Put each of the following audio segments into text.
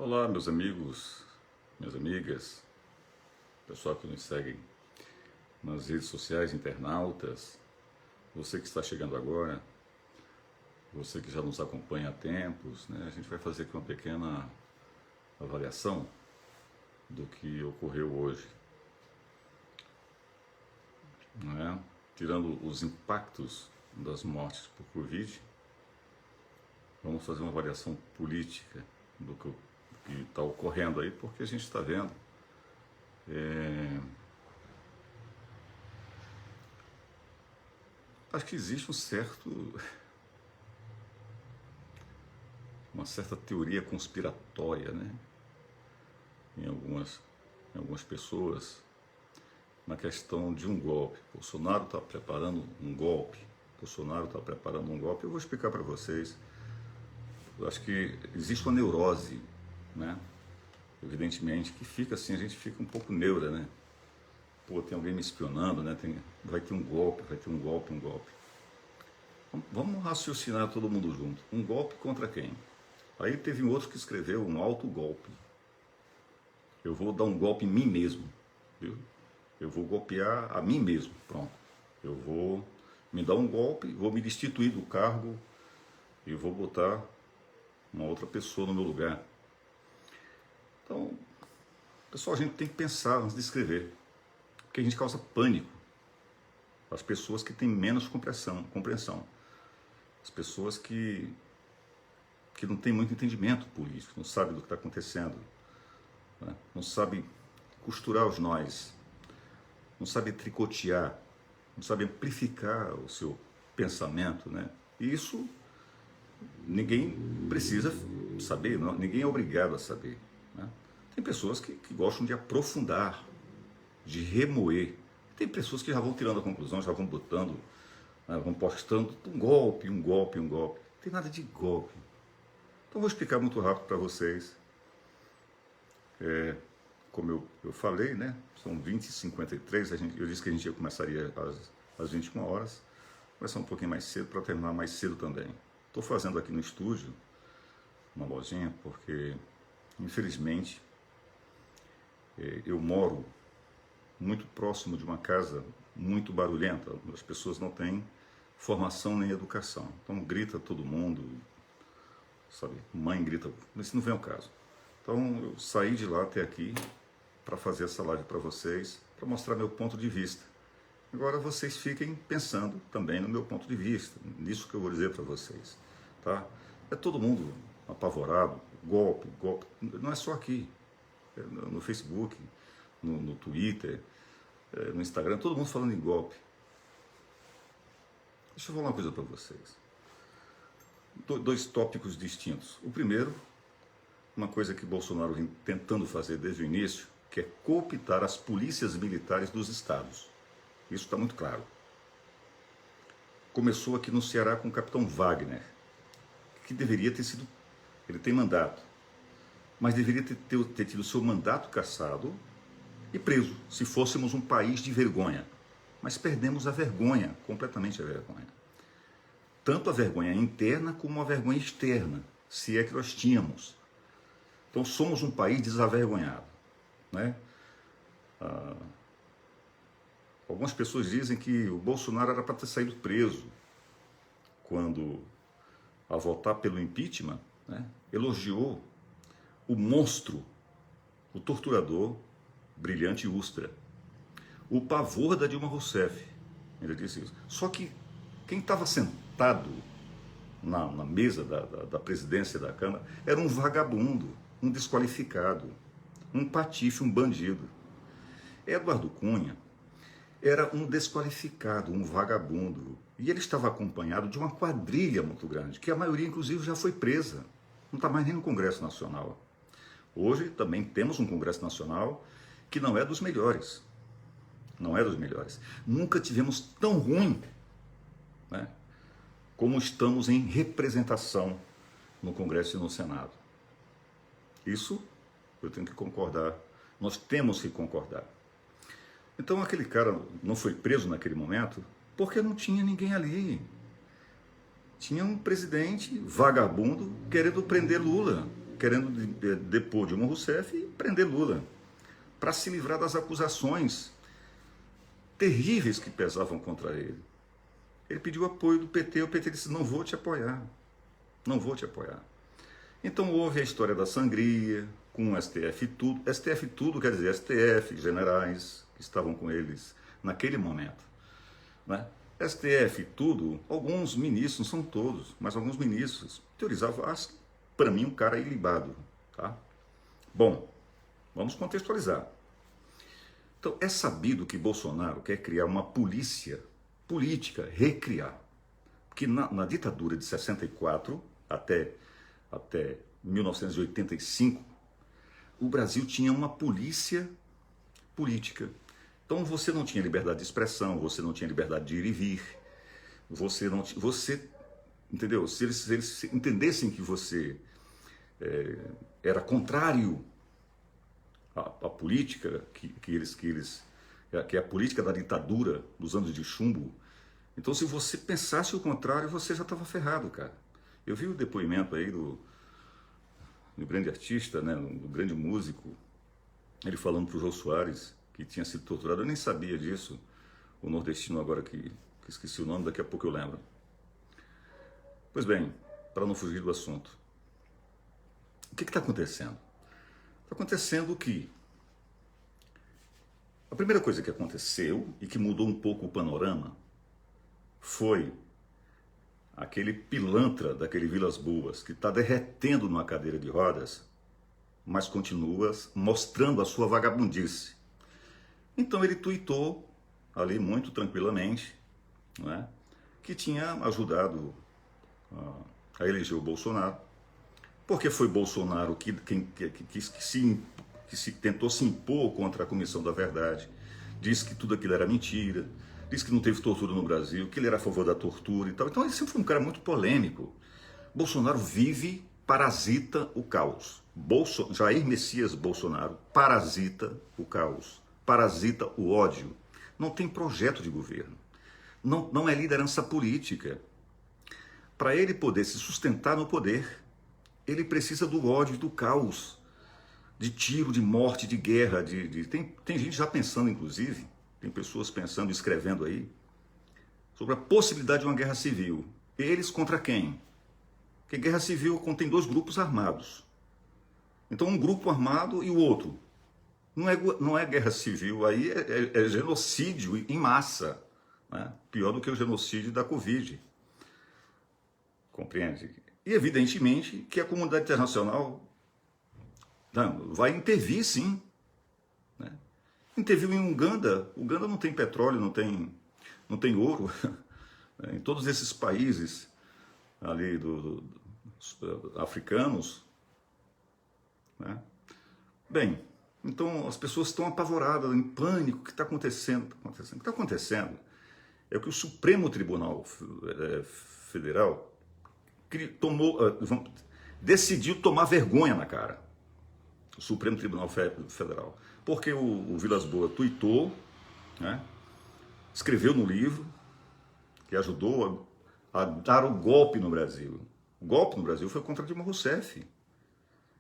Olá, meus amigos, minhas amigas, pessoal que nos segue nas redes sociais, internautas, você que está chegando agora, você que já nos acompanha há tempos, né? A gente vai fazer aqui uma pequena avaliação do que ocorreu hoje, não é? Tirando os impactos das mortes por Covid, vamos fazer uma avaliação política do que está ocorrendo aí, porque a gente está vendo acho que existe uma certa teoria conspiratória, né, em algumas pessoas, na questão de um golpe. Bolsonaro está preparando um golpe. Eu vou explicar para vocês. Eu acho que existe uma neurose, né? Evidentemente que fica assim, a gente fica um pouco neura, né? Pô, tem alguém me espionando, né? Vai ter um golpe. Vamos raciocinar todo mundo junto. Um golpe contra quem? Aí teve um outro que escreveu um autogolpe. Eu vou dar um golpe em mim mesmo, viu? Eu vou golpear a mim mesmo, pronto. Eu vou me dar um golpe, vou me destituir do cargo e vou botar uma outra pessoa no meu lugar. Então, pessoal, a gente tem que pensar antes de escrever, porque a gente causa pânico às pessoas que têm menos compreensão, as pessoas que não têm muito entendimento político, não sabem do que está acontecendo, né? Não sabem costurar os nós, não sabem tricotear, não sabem amplificar o seu pensamento, né? E isso ninguém precisa saber, ninguém é obrigado a saber, né? Tem pessoas que gostam de aprofundar, de remoer. Tem pessoas que já vão tirando a conclusão, já vão botando, né, vão postando um golpe. Não tem nada de golpe. Então vou explicar muito rápido para vocês. Como eu falei, né? São 20h53, eu disse que a gente começaria às 21 horas. Vai ser um pouquinho mais cedo para terminar mais cedo também. Estou fazendo aqui no estúdio uma lojinha porque, infelizmente, eu moro muito próximo de uma casa muito barulhenta. As pessoas não têm formação nem educação. Então grita todo mundo, sabe? Mãe grita, mas isso não vem ao caso. Então eu saí de lá até aqui para fazer essa live para vocês, para mostrar meu ponto de vista. Agora vocês fiquem pensando também no meu ponto de vista, nisso que eu vou dizer para vocês, tá? É todo mundo apavorado, golpe, não é só aqui, no Facebook, no Twitter, no Instagram, todo mundo falando em golpe. Deixa eu falar uma coisa para vocês. Dois tópicos distintos. O primeiro, uma coisa que Bolsonaro vem tentando fazer desde o início, que é cooptar as polícias militares dos estados. Isso está muito claro. Começou aqui no Ceará com o capitão Wagner, que deveria ter sido, ele tem mandato, mas deveria ter tido seu mandato cassado e preso, se fôssemos um país de vergonha. Mas perdemos a vergonha, completamente a vergonha. Tanto a vergonha interna como a vergonha externa, se é que nós tínhamos. Então somos um país desavergonhado, né? Algumas pessoas dizem que o Bolsonaro era para ter saído preso quando, ao votar pelo impeachment, né, elogiou o monstro, o torturador Brilhante Ustra, o pavor da Dilma Rousseff. Ele disse isso. Só que quem estava sentado na mesa da presidência da Câmara era um vagabundo, um desqualificado, um patife, um bandido. Eduardo Cunha era um desqualificado, um vagabundo. E ele estava acompanhado de uma quadrilha muito grande, que a maioria, inclusive, já foi presa. Não está mais nem no Congresso Nacional. Hoje também temos um Congresso Nacional que não é dos melhores. Não é dos melhores. Nunca tivemos tão ruim, né, como estamos em representação no Congresso e no Senado. Isso eu tenho que concordar. Nós temos que concordar. Então aquele cara não foi preso naquele momento porque não tinha ninguém ali. Tinha um presidente vagabundo querendo prender Lula, querendo depor Dilma Rousseff e prender Lula, para se livrar das acusações terríveis que pesavam contra ele. Ele pediu apoio do PT, o PT disse, não vou te apoiar, não vou te apoiar. Então houve a história da sangria, com o STF tudo quer dizer STF, generais que estavam com eles naquele momento, né? STF tudo, alguns ministros, não são todos, mas alguns ministros teorizavam, para mim, um cara ilibado, tá? Bom, vamos contextualizar. Então, é sabido que Bolsonaro quer criar uma polícia política, recriar. Porque na ditadura de 64 até 1985, o Brasil tinha uma polícia política. Então você não tinha liberdade de expressão, você não tinha liberdade de ir e vir, entendeu? Se eles entendessem que você era contrário à política, que é a política da ditadura dos anos de chumbo, então se você pensasse o contrário, você já estava ferrado, cara. Eu vi o depoimento aí do grande artista, né, do grande músico, ele falando para o Jô Soares, que tinha sido torturado, eu nem sabia disso, o nordestino agora que esqueci o nome, daqui a pouco eu lembro. Pois bem, para não fugir do assunto, o que está acontecendo? Está acontecendo que a primeira coisa que aconteceu e que mudou um pouco o panorama foi aquele pilantra daquele Vilas Boas que está derretendo numa cadeira de rodas, mas continua mostrando a sua vagabundice. Então ele tuitou ali muito tranquilamente, né, que tinha ajudado a eleger o Bolsonaro, porque foi Bolsonaro que tentou se impor contra a Comissão da Verdade, disse que tudo aquilo era mentira, disse que não teve tortura no Brasil, que ele era a favor da tortura e tal. Então ele sempre foi um cara muito polêmico. Bolsonaro parasita o caos. Jair Messias Bolsonaro parasita o caos, parasita o ódio. Não tem projeto de governo. Não é liderança política. Para ele poder se sustentar no poder, ele precisa do ódio e do caos, de tiro, de morte, de guerra. Tem gente já pensando, inclusive, tem pessoas pensando e escrevendo aí, sobre a possibilidade de uma guerra civil. Eles contra quem? Porque guerra civil contém dois grupos armados. Então um grupo armado e o outro. Não é guerra civil, aí é genocídio em massa, né? Pior do que o genocídio da Covid. Compreende? E evidentemente que a comunidade internacional vai intervir, sim. Né? Interviu em Uganda. Uganda não tem petróleo, não tem ouro. Em todos esses países ali africanos. Né? Bem, então as pessoas estão apavoradas, em pânico. O que está acontecendo? O que está acontecendo é que o Supremo Tribunal Federal decidiu tomar vergonha na cara. O Supremo Tribunal Federal. Porque o Vilas Boas tuitou, né, escreveu no livro, que ajudou a dar o golpe no Brasil. O golpe no Brasil foi contra Dilma Rousseff.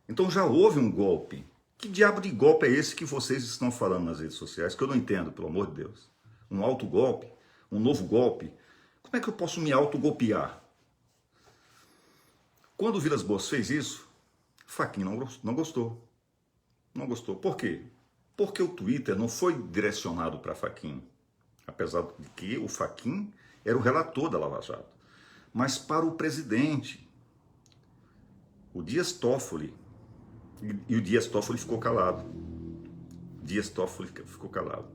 Então já houve um golpe. Que diabo de golpe é esse que vocês estão falando nas redes sociais? Que eu não entendo, pelo amor de Deus. Um autogolpe? Um novo golpe? Como é que eu posso me autogolpear? Quando o Vilas Boas fez isso, Fachin não gostou. Não gostou. Por quê? Porque o Twitter não foi direcionado para Fachin, apesar de que o Fachin era o relator da Lava Jato, mas para o presidente, o Dias Toffoli, e o Dias Toffoli ficou calado. Dias Toffoli ficou calado.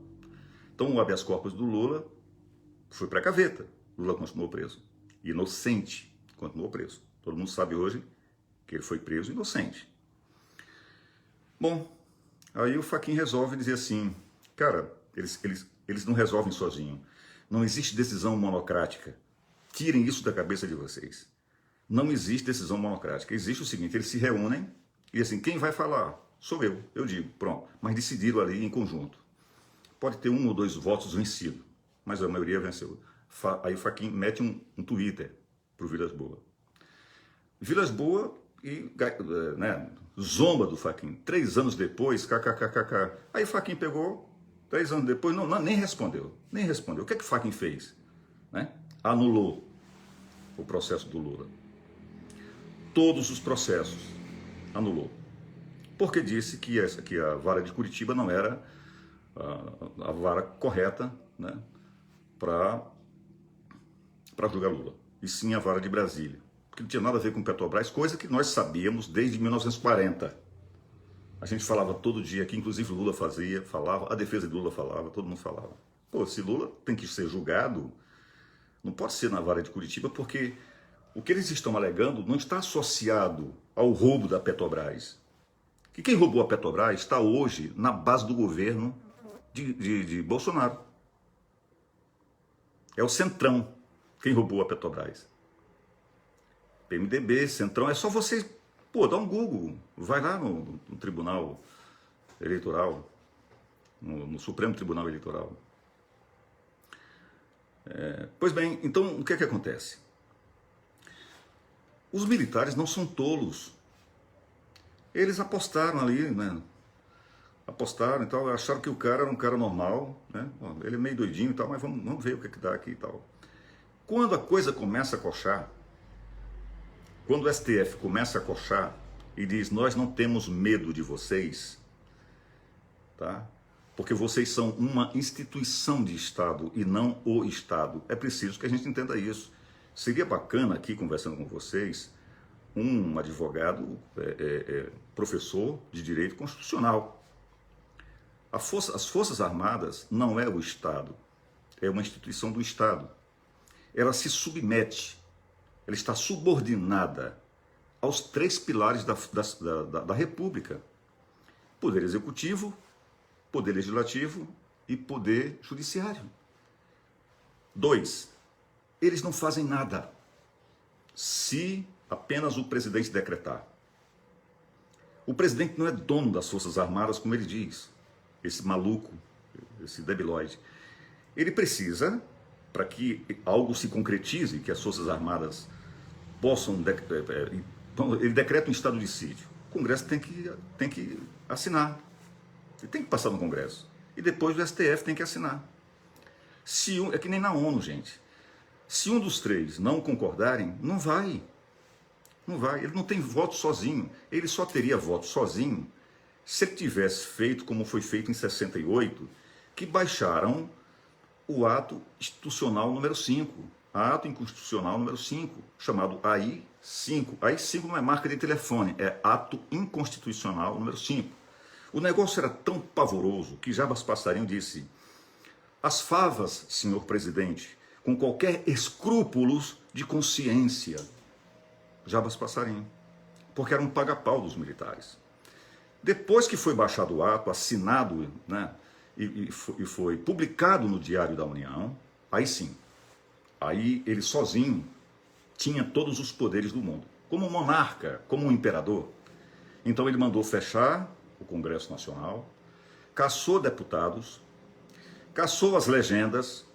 Então o habeas corpus do Lula foi para a gaveta. Lula continuou preso. Inocente, continuou preso. Todo mundo sabe hoje que ele foi preso inocente. Bom, aí o Fachin resolve dizer assim, cara, eles não resolvem sozinho. Não existe decisão monocrática. Tirem isso da cabeça de vocês. Não existe decisão monocrática. Existe o seguinte, eles se reúnem e assim, quem vai falar? Sou eu digo, pronto. Mas decidiram ali em conjunto. Pode ter 1 ou 2 votos vencidos, mas a maioria venceu. Aí o Fachin mete um Twitter para o Vilas Boas. Vilas Boas e né, zomba do Fachin. 3 anos depois, kkkk. Aí Fachin pegou, 3 anos depois, nem respondeu. Nem respondeu. O que é que Fachin fez? Né? Anulou o processo do Lula. Todos os processos. Anulou. Porque disse que a vara de Curitiba não era a vara correta, né, para julgar Lula. E sim a vara de Brasília. Porque não tinha nada a ver com Petrobras, coisa que nós sabíamos desde 1940. A gente falava todo dia aqui, inclusive Lula falava, a defesa de Lula falava, todo mundo falava. Pô, se Lula tem que ser julgado, não pode ser na vara de Curitiba, porque o que eles estão alegando não está associado ao roubo da Petrobras. Que quem roubou a Petrobras está hoje na base do governo de Bolsonaro. É o Centrão quem roubou a Petrobras. PMDB, Centrão, é só você, dá um Google, vai lá no Tribunal Eleitoral, no Supremo Tribunal Eleitoral. Pois bem, então o que é que acontece? Os militares não são tolos. Eles apostaram ali, né? Apostaram e tal, acharam que o cara era um cara normal, né? Ele é meio doidinho e tal, mas vamos ver o que é que dá aqui e tal. Quando a coisa começa a coxar, quando o STF começa a coxar e diz, nós não temos medo de vocês, tá? Porque vocês são uma instituição de Estado e não o Estado. É preciso que a gente entenda isso. Seria bacana aqui, conversando com vocês, um advogado, professor de direito constitucional. As Forças Armadas não é o Estado, é uma instituição do Estado. Ela se submete, ela está subordinada aos 3 pilares da República: poder executivo, poder legislativo e poder judiciário. 2, eles não fazem nada se apenas o presidente decretar. O presidente não é dono das Forças Armadas, como ele diz, esse maluco, esse debilóide. Ele precisa, para que algo se concretize, que as Forças Armadas possam... ele decreta um estado de sítio. O Congresso tem que assinar. Ele tem que passar no Congresso. E depois o STF tem que assinar. É que nem na ONU, gente. Se um dos 3 não concordarem, não vai. Não vai. Ele não tem voto sozinho. Ele só teria voto sozinho se ele tivesse feito como foi feito em 68, que baixaram o ato institucional número 5. Ato inconstitucional número 5, chamado AI-5. AI-5 não é marca de telefone, é ato inconstitucional número 5. O negócio era tão pavoroso que Jabas Passarinho disse: as favas, senhor presidente, com qualquer escrúpulos de consciência. Jabas Passarinho. Porque era um paga-pau dos militares. Depois que foi baixado o ato, assinado, né, e foi publicado no Diário da União, aí sim, aí ele sozinho tinha todos os poderes do mundo, como um monarca, como um imperador. Então ele mandou fechar o Congresso Nacional, caçou deputados, caçou as legendas,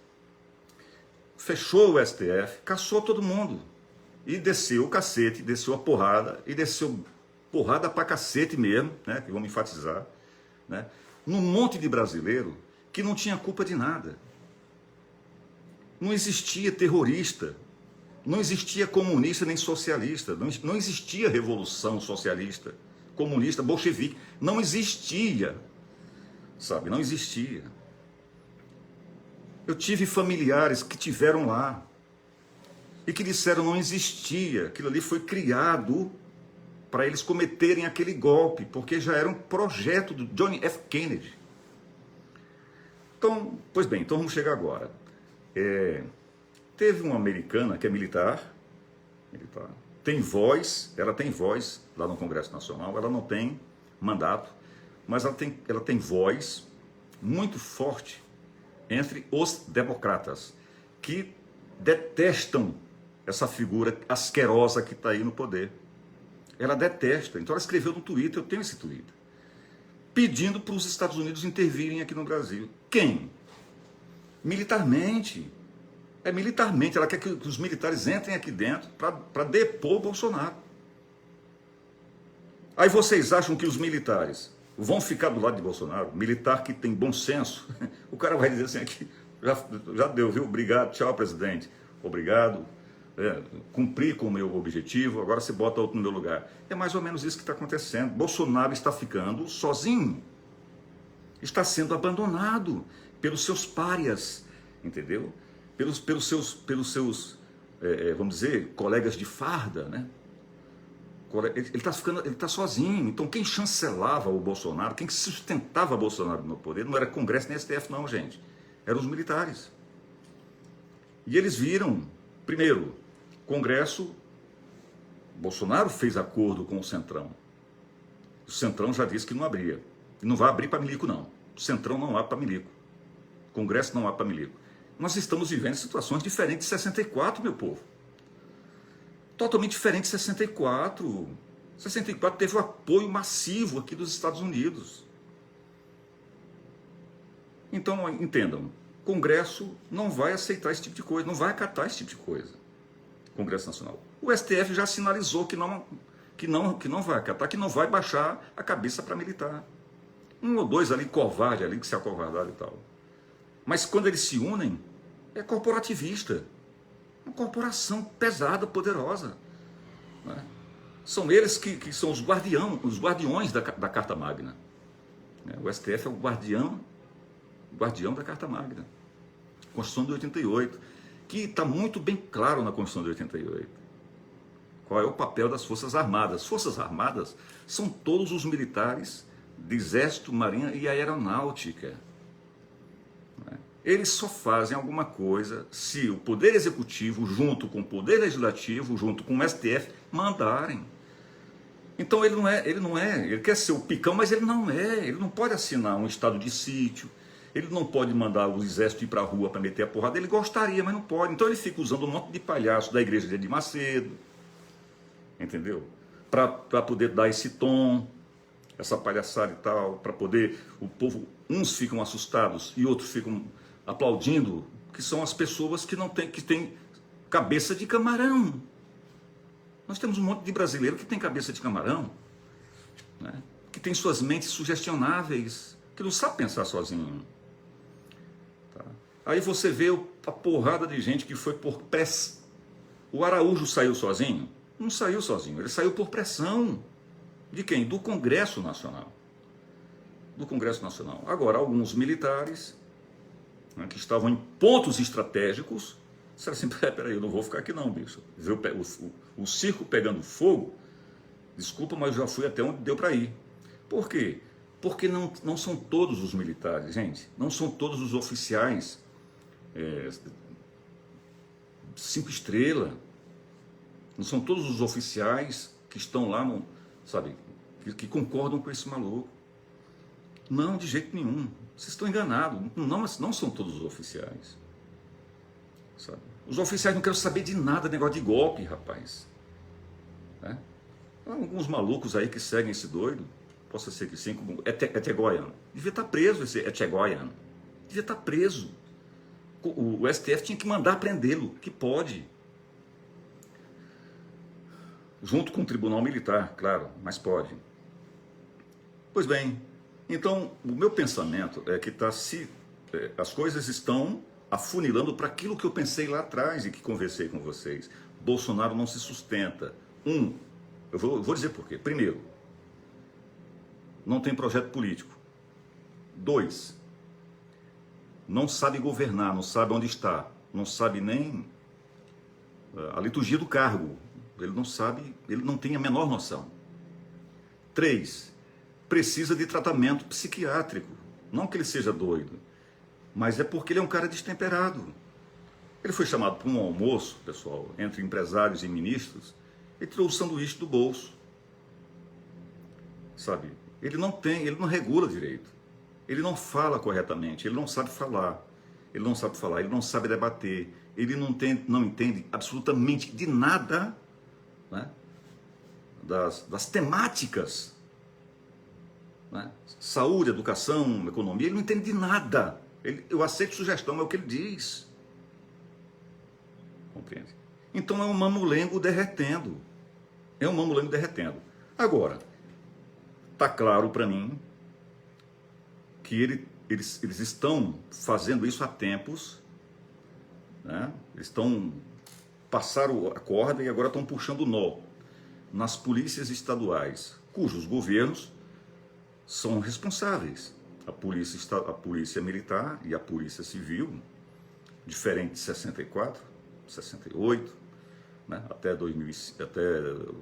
fechou o STF, caçou todo mundo e desceu o cacete, desceu a porrada, e desceu porrada pra cacete mesmo, né, que vamos enfatizar, né, num monte de brasileiro que não tinha culpa de nada. Não existia terrorista, não existia comunista nem socialista, não existia revolução socialista, comunista, bolchevique, não existia, sabe, não existia. Eu tive familiares que tiveram lá e que disseram não existia, aquilo ali foi criado para eles cometerem aquele golpe, porque já era um projeto do John F. Kennedy. Então, pois bem, então vamos chegar agora. Teve uma americana que é militar, tem voz, ela tem voz lá no Congresso Nacional, ela não tem mandato, mas ela tem voz muito forte entre os democratas, que detestam essa figura asquerosa que está aí no poder. Ela detesta. Então ela escreveu no Twitter, eu tenho esse Twitter, pedindo para os Estados Unidos intervirem aqui no Brasil. Quem? Militarmente. É militarmente. Ela quer que os militares entrem aqui dentro para depor o Bolsonaro. Aí vocês acham que os militares vão ficar do lado de Bolsonaro? Militar que tem bom senso, o cara vai dizer assim, aqui, já deu, viu? Obrigado, tchau, presidente. Obrigado, cumpri com o meu objetivo, agora você bota outro no meu lugar. É mais ou menos isso que está acontecendo. Bolsonaro está ficando sozinho. Está sendo abandonado pelos seus párias, entendeu? Pelos seus vamos dizer, colegas de farda, né? Ele está sozinho. Então quem chancelava o Bolsonaro, quem sustentava o Bolsonaro no poder, não era Congresso nem STF não, gente. Eram os militares. E eles viram, primeiro, Congresso, Bolsonaro fez acordo com o Centrão. O Centrão já disse que não abria. E não vai abrir para milico, não. O Centrão não abre para milico. O Congresso não abre para milico. Nós estamos vivendo situações diferentes de 64, meu povo. Totalmente diferente de 64. 64 teve o apoio massivo aqui dos Estados Unidos. Então, entendam, o Congresso não vai aceitar esse tipo de coisa, não vai acatar esse tipo de coisa. Congresso Nacional. O STF já sinalizou que não vai acatar, que não vai baixar a cabeça para militar. Um ou dois ali, covarde ali, que se acovardaram e tal. Mas quando eles se unem, é corporativista. Uma corporação pesada, poderosa. Né? São eles que são os guardiões da Carta Magna. O STF é o guardião da Carta Magna. Constituição de 88. Que está muito bem claro na Constituição de 88. Qual é o papel das Forças Armadas? As Forças Armadas são todos os militares de Exército, Marinha e Aeronáutica. Eles só fazem alguma coisa se o Poder Executivo, junto com o Poder Legislativo, junto com o STF, mandarem. Então ele quer ser o picão, mas ele não pode assinar um estado de sítio, ele não pode mandar o exército ir para a rua para meter a porrada, ele gostaria, mas não pode. Então ele fica usando um monte de palhaço da igreja de Edir Macedo, entendeu? Para poder dar esse tom, essa palhaçada e tal, para poder, o povo, uns ficam assustados e outros ficam aplaudindo, que são as pessoas que têm cabeça de camarão. Nós temos um monte de brasileiro que tem cabeça de camarão, né? Que tem suas mentes sugestionáveis, que não sabe pensar sozinho. Tá? Aí você vê a porrada de gente que foi por pressão. O Araújo saiu sozinho? Não saiu sozinho, ele saiu por pressão. De quem? Do Congresso Nacional. Do Congresso Nacional. Agora, alguns militares, né, que estavam em pontos estratégicos, disseram assim, peraí, eu não vou ficar aqui não, bicho. Viu o circo pegando fogo, desculpa, mas eu já fui até onde deu para ir. Por quê? Porque não são todos os militares, gente, não são todos os oficiais 5 estrelas, não são todos os oficiais que estão lá, sabe, que concordam com esse maluco. Não, de jeito nenhum. Vocês estão enganados. Não são todos os oficiais. Sabe? Os oficiais não querem saber de nada, negócio de golpe, rapaz. Há alguns malucos aí que seguem esse doido. Possa ser que sim, como Echegoian. Devia estar preso esse Echegoian. Devia estar preso. O STF tinha que mandar prendê-lo, que pode. Junto com o Tribunal Militar, claro, mas pode. Pois bem, então o meu pensamento é que as coisas estão afunilando para aquilo que eu pensei lá atrás e que conversei com vocês. Bolsonaro não se sustenta. Eu vou dizer por quê. Primeiro, não tem projeto político. 2, não sabe governar, não sabe onde está, não sabe nem a liturgia do cargo. Ele não sabe, ele não tem a menor noção. 3, precisa de tratamento psiquiátrico. Não que ele seja doido, mas é porque ele é um cara destemperado. Ele foi chamado para um almoço, pessoal, entre empresários e ministros, e tirou o sanduíche do bolso. Sabe? Ele não regula direito. Ele não fala corretamente, ele não sabe falar. Ele não sabe debater, ele não entende absolutamente de nada, né, das temáticas, né, saúde, educação, economia, ele não entende de nada. Eu aceito sugestão, é o que ele diz. Compreende? Então é um mamulengo derretendo. Agora, está claro para mim que eles estão fazendo isso há tempos, né? Eles passaram a corda e agora estão puxando o nó nas polícias estaduais, cujos governos são responsáveis. A polícia militar e a polícia civil, diferente de 64, 68, né, até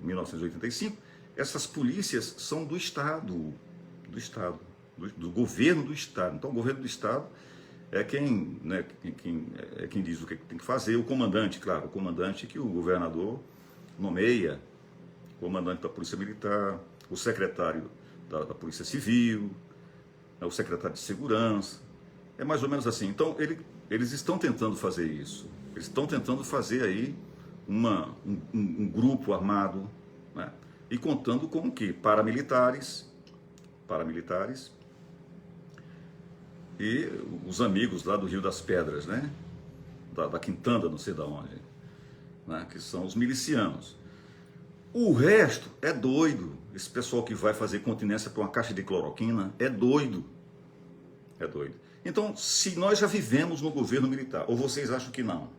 1985, essas polícias são do Estado, do governo do Estado. Então, o governo do Estado é quem diz o que tem que fazer, o comandante, claro, o comandante que o governador nomeia, o comandante da Polícia Militar, o secretário da Polícia Civil, o secretário de Segurança, é mais ou menos assim. Então, eles estão tentando fazer isso, eles estão tentando fazer aí um grupo armado, né? E contando com o quê? Paramilitares, e os amigos lá do Rio das Pedras, né? Da Quintanda, não sei de onde, né? Que são os milicianos. O resto é doido. Esse pessoal que vai fazer continência para uma caixa de cloroquina é doido. É doido. Então, se nós já vivemos no governo militar, ou vocês acham que não?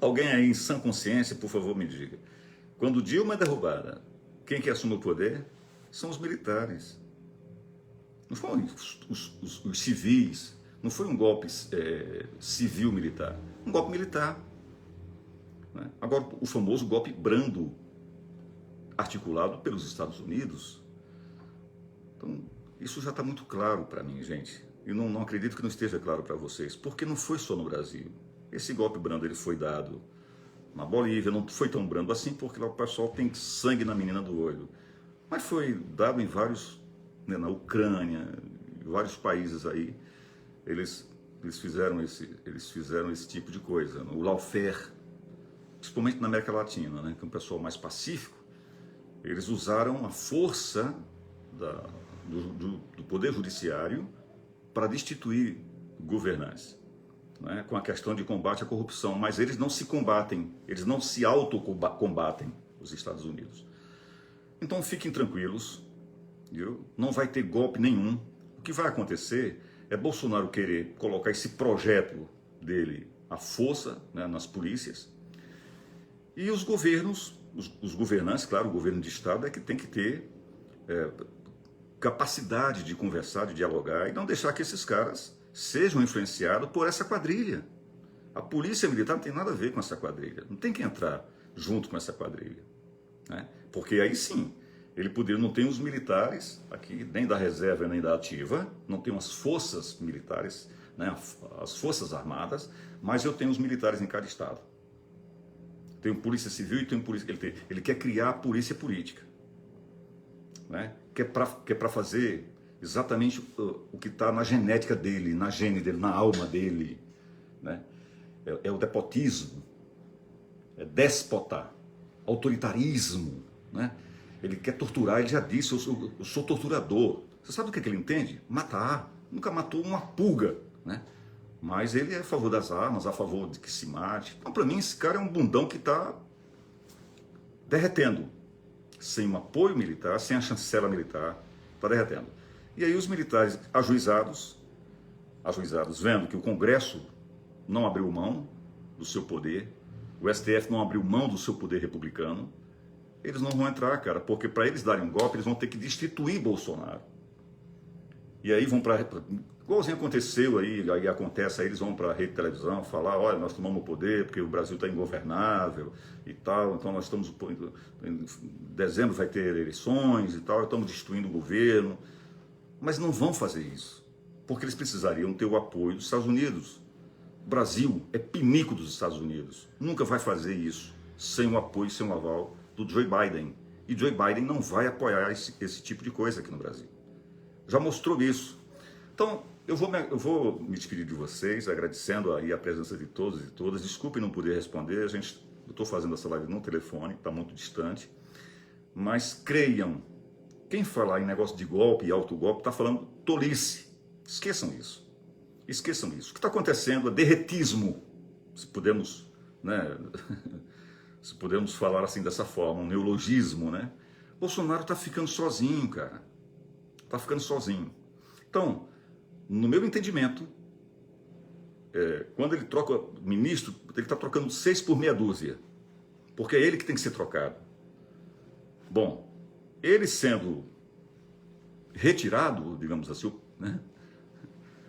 Alguém aí em sã consciência, por favor, me diga. Quando Dilma é derrubada, quem que assume o poder? São os militares. Não foram os civis, não foi um golpe civil-militar, um golpe militar. Né? Agora, o famoso golpe brando, articulado pelos Estados Unidos. Então, isso já está muito claro para mim, gente. E não acredito que não esteja claro para vocês, porque não foi só no Brasil. Esse golpe brando ele foi dado na Bolívia, não foi tão brando assim, porque lá o pessoal tem sangue na menina do olho. Mas foi dado em vários, né, na Ucrânia, em vários países aí, eles fizeram esse tipo de coisa. O lawfare, principalmente na América Latina, né, que é um pessoal mais pacífico, eles usaram a força do Poder Judiciário para destituir governantes, né, com a questão de combate à corrupção, mas eles não se combatem, eles não se autocombatem, os Estados Unidos. Então fiquem tranquilos, viu? Não vai ter golpe nenhum. O que vai acontecer é Bolsonaro querer colocar esse projeto dele à força, né, nas polícias, e os governos, os governantes, claro, o governo de Estado é que tem que ter capacidade de conversar, de dialogar e não deixar que esses caras sejam influenciados por essa quadrilha. A polícia militar não tem nada a ver com essa quadrilha, não tem que entrar junto com essa quadrilha, né? Porque aí sim, ele poderia, não tem os militares aqui, nem da reserva nem da ativa, não tem as forças militares, né, as forças armadas, mas eu tenho os militares em cada estado. Tenho polícia civil e tenho polícia. Ele quer criar a polícia política, né? Que é para fazer exatamente o que está na genética dele, na gene dele, na alma dele, né? É o despotismo, é déspota, autoritarismo, né? Ele quer torturar, ele já disse, eu sou torturador. Você sabe o que ele entende? Matar. Nunca matou uma pulga, né? Mas ele é a favor das armas, a favor de que se mate. Então, para mim, esse cara é um bundão que está derretendo. Sem um apoio militar, sem a chancela militar, está derretendo. E aí os militares ajuizados vendo que o Congresso não abriu mão do seu poder, o STF não abriu mão do seu poder republicano, eles não vão entrar, cara, porque para eles darem um golpe, eles vão ter que destituir Bolsonaro. E aí vão para... Igualzinho aconteceu aí acontece, aí eles vão para a rede de televisão falar, olha, nós tomamos o poder porque o Brasil está ingovernável e tal, então nós estamos... Em dezembro vai ter eleições e tal, estamos destruindo o governo. Mas não vão fazer isso, porque eles precisariam ter o apoio dos Estados Unidos. O Brasil é pinico dos Estados Unidos, nunca vai fazer isso sem o apoio, sem o aval do Joe Biden. E Joe Biden não vai apoiar esse tipo de coisa aqui no Brasil. Já mostrou isso. Então, eu vou me despedir de vocês, agradecendo aí a presença de todos e todas. Desculpem não poder responder, eu estou fazendo essa live no telefone, está muito distante. Mas creiam, quem falar em negócio de golpe e autogolpe está falando tolice. Esqueçam isso. Esqueçam isso. O que está acontecendo é derretismo, se podemos, né, se podemos falar assim dessa forma, um neologismo, né? Bolsonaro está ficando sozinho, cara. Está ficando sozinho. Então, no meu entendimento, quando ele troca ministro, ele está trocando 6 por meia dúzia. Porque é ele que tem que ser trocado. Bom, ele sendo retirado, digamos assim, né?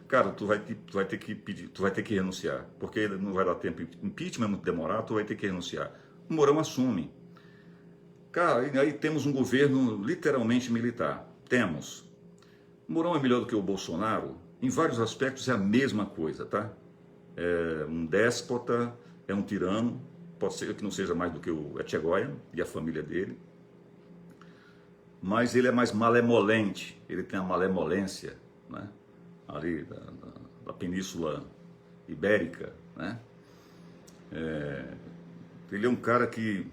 Cara, tu vai ter que pedir, tu vai ter que renunciar, porque não vai dar tempo. Impeachment é muito demorado, tu vai ter que renunciar. O Mourão assume. Cara, e aí temos um governo literalmente militar. Temos. O Mourão é melhor do que o Bolsonaro? Em vários aspectos é a mesma coisa, tá? É um déspota, é um tirano, pode ser que não seja mais do que o Etchegóia e a família dele, mas ele é mais malemolente, ele tem a malemolência, né? Ali da Península Ibérica, né? Ele é um cara que,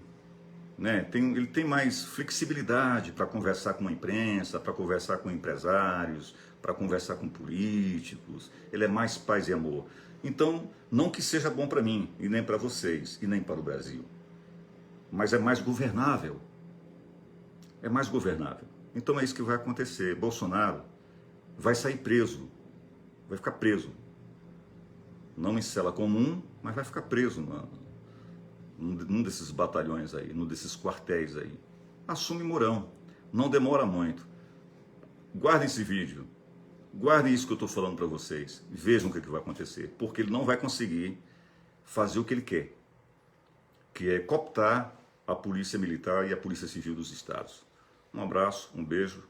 né, ele tem mais flexibilidade para conversar com a imprensa, para conversar com empresários, para conversar com políticos. Ele é mais paz e amor. Então, não que seja bom para mim, e nem para vocês, e nem para o Brasil, mas é mais governável. É mais governável. Então é isso que vai acontecer. Bolsonaro vai sair preso, vai ficar preso. Não em cela comum, mas vai ficar preso num desses batalhões aí, num desses quartéis aí. Assume Mourão, não demora muito. Guardem esse vídeo, guardem isso que eu estou falando para vocês, vejam o que vai acontecer, porque ele não vai conseguir fazer o que ele quer, que é cooptar a polícia militar e a polícia civil dos estados. Um abraço, um beijo.